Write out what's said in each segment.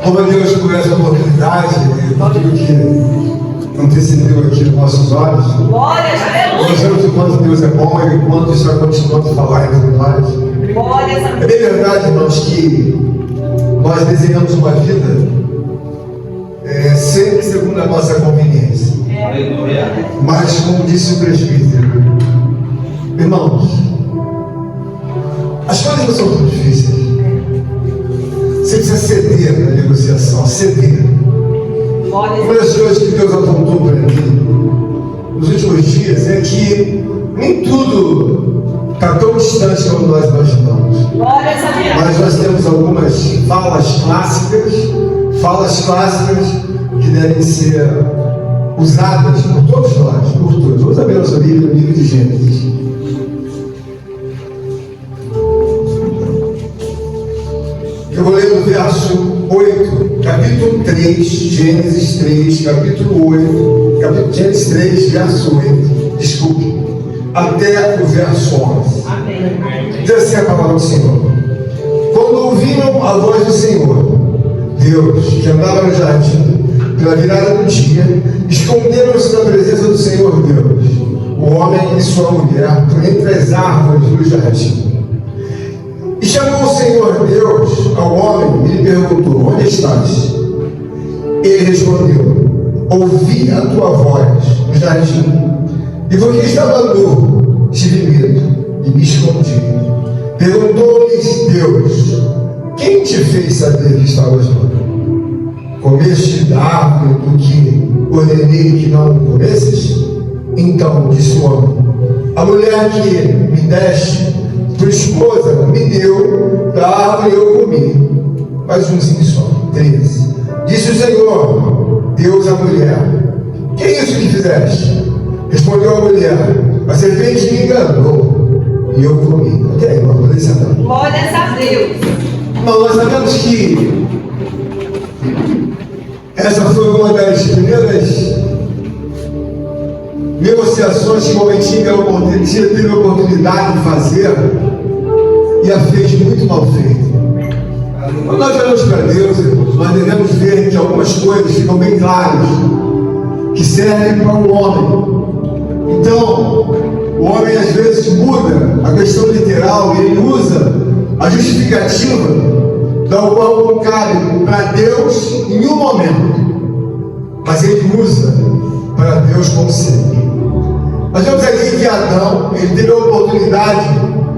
Louva a Deus por essa oportunidade e por tudo que antecedeu aqui nos nossos olhos. Glória a Deus. Nós vemos o quanto Deus é bom e o quanto está continuando a falar entre nós. Glória a É Deus. bem verdade, irmãos, que nós desenhamos uma vida sempre segundo a nossa conveniência. Mas, como disse o presbítero, irmãos, as coisas não são tão difíceis. Você precisa ceder na negociação, ceder. Glória Uma das coisas que Deus apontou para mim nos últimos dias é que nem tudo está tão distante como nós imaginamos. a Deus. Mas nós temos algumas falas clássicas que devem ser usadas por todos nós, por todos. Vamos abrir nossa Bíblia no livro de Gênesis. Eu vou ler o verso 8, capítulo 3, Gênesis 3, capítulo 8, Gênesis 3, verso 8, desculpe, até o verso 11. Amém. Diz assim a palavra do Senhor: quando ouviram a voz do Senhor, Deus, que andava no jardim, pela virada do dia, esconderam-se da presença do Senhor Deus, o homem e sua mulher, por entre as árvores do jardim. E chamou o Senhor Deus ao homem e lhe perguntou: onde estás? Ele respondeu: ouvi a tua voz no jardim, e porque estava nu, tive medo e me escondi. Perguntou-lhes Deus: quem te fez saber que estavas nu? Comeste da árvore do que ordenei que não comesses? Então disse o homem: a mulher que me deste, tua esposa, me deu da árvore e eu comi. Mais umzinho só. 13. Disse o Senhor Deus à mulher: que é isso que fizeste? Respondeu a mulher: a serpente me enganou e eu comi. Ok, irmão, podem sentar. Glória a Deus. Mas nós sabemos que essa foi uma das primeiras negociações que o homem teve a oportunidade de fazer e a fez muito mal feita. Quando nós olhamos para Deus, irmãos, nós devemos ver que algumas coisas ficam bem claras que servem para o homem. Então, o homem às vezes muda a questão literal e ele usa a justificativa da qual não cabe para Deus em um momento, mas ele usa para Deus como sempre. Nós vemos aqui que Adão, ele teve a oportunidade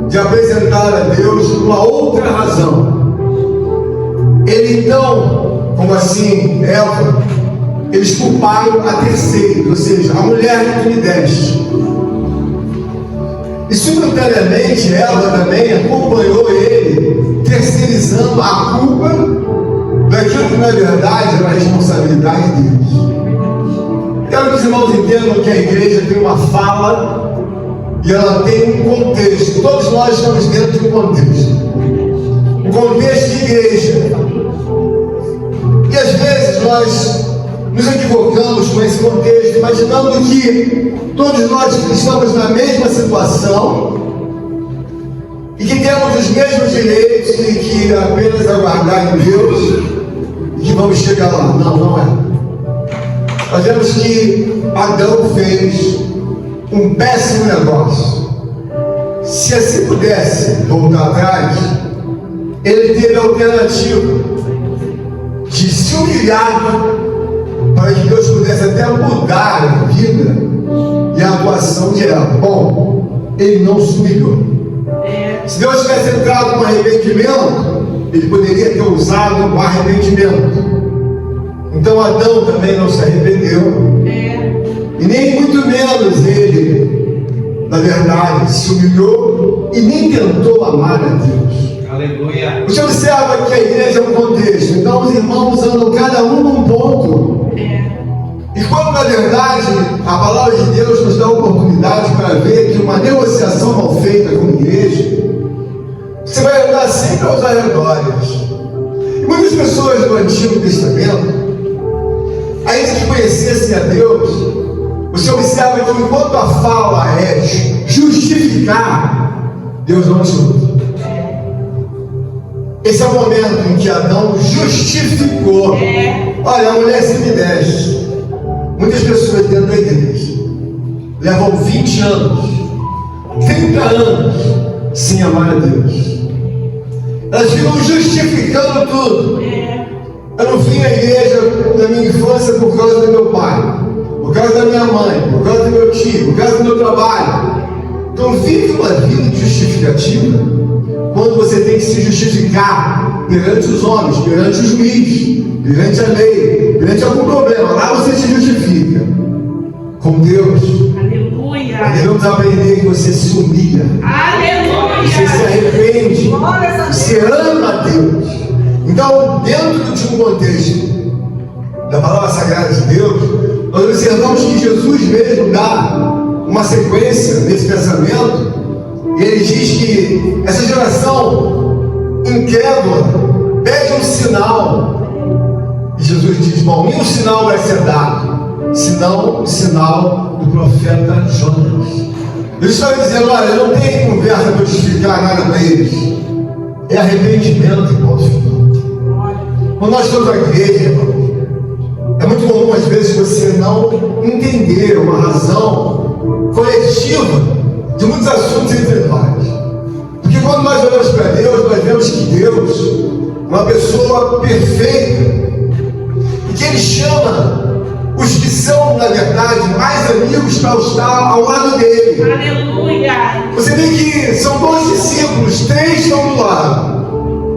de apresentar a Deus uma outra razão. Ele então, como assim, Eva, eles culparam a terceira, ou seja, a mulher que tu me deste. E simultaneamente Eva também acompanhou ele, terceirizando a culpa daquilo que na verdade era a responsabilidade de Deus. Quero que os irmãos entendam que a igreja tem uma fala e ela tem um contexto. Todos nós estamos dentro de um contexto. Um contexto de igreja. E às vezes nós nos equivocamos com esse contexto, imaginando que todos nós estamos na mesma situação e que temos os mesmos direitos e que apenas aguardar em Deus e que vamos chegar lá. Não, não é. Nós vemos que Adão fez um péssimo negócio. Se assim pudesse voltar atrás, ele teve a alternativa de se humilhar para que Deus pudesse até mudar a vida e a atuação de Eva. Bom, ele não se humilhou. Se Deus tivesse entrado com arrependimento, ele poderia ter usado o arrependimento. Então Adão também não se arrependeu. E nem muito menos ele, na verdade, se humilhou e nem tentou amar a Deus. Aleluia. Você observa que a igreja é um contexto. Então os irmãos andam cada um num ponto. E quando na verdade a palavra de Deus nos dá a oportunidade para ver que uma negociação mal feita como igreja, você vai andar sempre aos arredores. E muitas pessoas do Antigo Testamento, ainda que conhecessem a Deus, você observa que enquanto a fala é justificar, Deus não te usa. Esse é o momento em que Adão justificou. Olha, a mulher se me deste. Muitas pessoas dentro da igreja levam 20 anos, 30 anos sem amar a Deus. Elas ficam justificando tudo. Eu não vim à igreja na minha infância por causa do meu pai, por causa da minha mãe, por causa do meu tio, por causa do meu trabalho. Então vive uma vida justificativa quando você tem que se justificar perante os homens, perante o juiz, perante a lei, perante algum problema. Lá você se justifica. Com Deus, Aleluia. devemos aprender que você se humilha, Aleluia. você se arrepende, você ama a Deus. Então, dentro de um contexto da palavra sagrada de Deus, nós observamos que Jesus mesmo dá uma sequência nesse pensamento, e ele diz que essa geração incrédula pede um sinal, e Jesus diz: bom, nenhum sinal vai ser dado, senão o sinal do profeta Jonas. Ele está dizendo: olha, não tem conversa para justificar nada para eles, é arrependimento, irmãos. Quando nós estamos na igreja, irmãos, é muito comum às vezes você não entender uma razão coletiva de muitos assuntos individuais. Porque quando nós olhamos para Deus, nós vemos que Deus é uma pessoa perfeita e que Ele chama os que são, na verdade, mais amigos para estar ao lado dele. Aleluia. Você vê que são 2 discípulos, 3 estão do lado.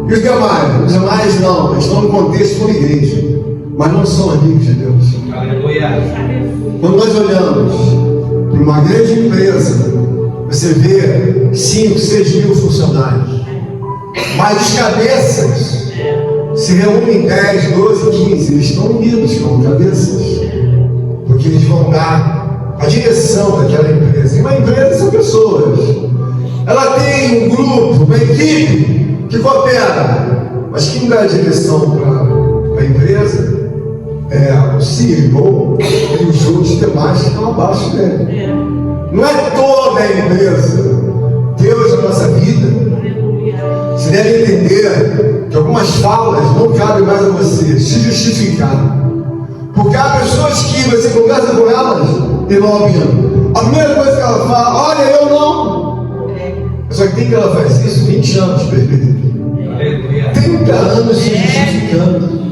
E os demais não, eles estão no contexto como igreja, mas não são amigos de Deus. Aleluia. Quando nós olhamos para uma grande empresa, você vê 5, 6 mil funcionários, mas os cabeças se reúnem 10, 12, 15, eles estão unidos como cabeças, porque eles vão dar a direção daquela empresa. E uma empresa são pessoas, ela tem um grupo, uma equipe que coopera, mas quem dá a direção para a empresa é o CEO e os outros demais que estão abaixo dele. Não é toda a empresa. Deus na nossa vida. Você deve entender que algumas falas não cabem mais a você se justificar, porque há pessoas que você conversa com elas e não opinam. A primeira coisa que ela fala: olha, eu não. Só que tem que ela faz isso 20 anos, percebido. 30 anos se justificando.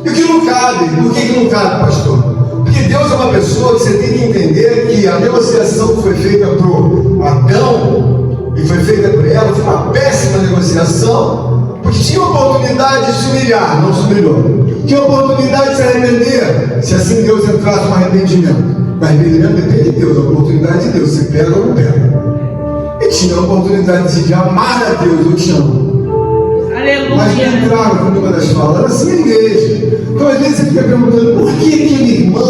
E o que não cabe? Por que não cabe, pastor? Porque Deus é uma pessoa que você tem que entender que a negociação que foi feita para Adão e foi feita por ela foi uma péssima negociação, porque tinha oportunidade de se humilhar, não se humilhou. Tinha oportunidade de se arrepender, se assim Deus entrasse no arrependimento. O arrependimento depende de Deus, a oportunidade de Deus, você pega ou não pega. E tinha a oportunidade de amar a Deus: eu te amo. Mas não entraram com uma das falas, era assim a igreja. Então às vezes você fica perguntando: por que aquele irmão?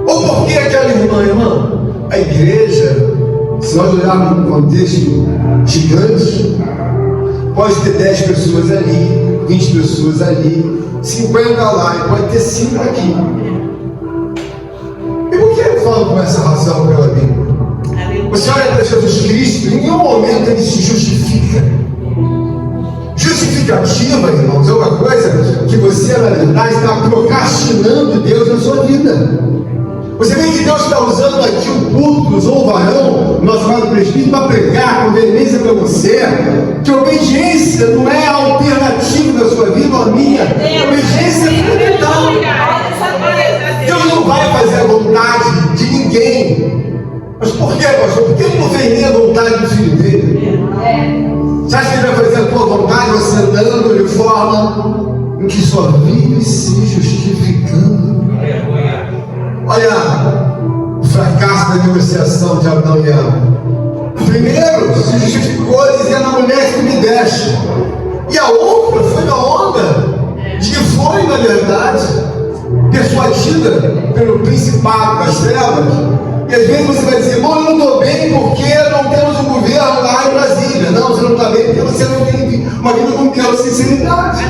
Ou por que aquela irmã? A igreja, se nós olharmos num contexto gigante, pode ter 10 pessoas ali, 20 pessoas ali, 50 lá, e pode ter 5 aqui. E por que eu falo com essa razão pela Bíblia? Você olha para Jesus Cristo, em nenhum momento ele se justifica. Justificativa, irmãos, é uma coisa que você, na verdade, está procrastinando Deus na sua vida. Você vê que Deus está usando aqui o púlpito, usou o varão, nosso amado presbítero, para pregar com veemência para você que obediência não é a alternativa da sua vida ou a minha. Obediência é fundamental. Deus não vai fazer a vontade de ninguém. Mas por que, pastor? Porque ele não fez nem a vontade do filho dele. Você acha que ele vai fazer a tua vontade, você andando de forma em que só vive se justificando? Olha o fracasso da negociação de Adão e Eva. Primeiro, se justificou dizendo: a mulher que me deste. E a outra foi na onda de que foi, na verdade, persuadida pelo principado das trevas. E às vezes você vai dizer: bom, eu não estou bem porque não temos um governo lá em Brasília. Não, você não está bem porque você não tem uma vida com Deus, sinceridade.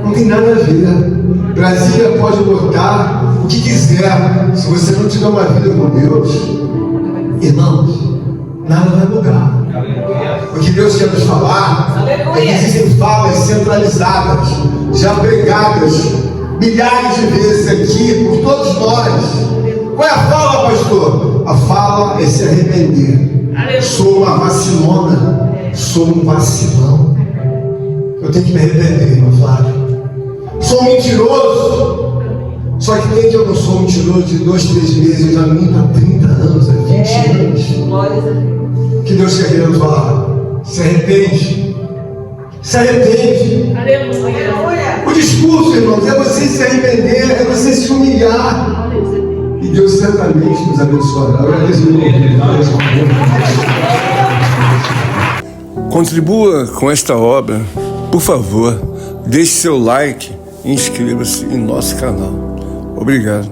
Não tem nada a ver. Brasília pode botar o que quiser. Se você não tiver uma vida com Deus, irmãos, nada vai mudar. O que Deus quer nos falar é que existem falas centralizadas, já pregadas milhares de vezes aqui por todos nós. Qual é a fala, pastor? A fala é se arrepender. Sou uma vacilona, sou um vacilão. Eu tenho que me arrepender, irmão Flávio. Sou um mentiroso. Só que nem que eu não sou mentiroso de 2, 3 meses, eu já minto há 30 anos, há 20 anos. Glórias a Deus. O que Deus quer querendo falar? Se arrepende. Se arrepende. Aleluia. O discurso, irmãos, é você se arrepender, é você se humilhar. E Deus certamente nos abençoará. Eu agradeço muito. Contribua com esta obra. Por favor, deixe seu like e inscreva-se em nosso canal. Obrigado.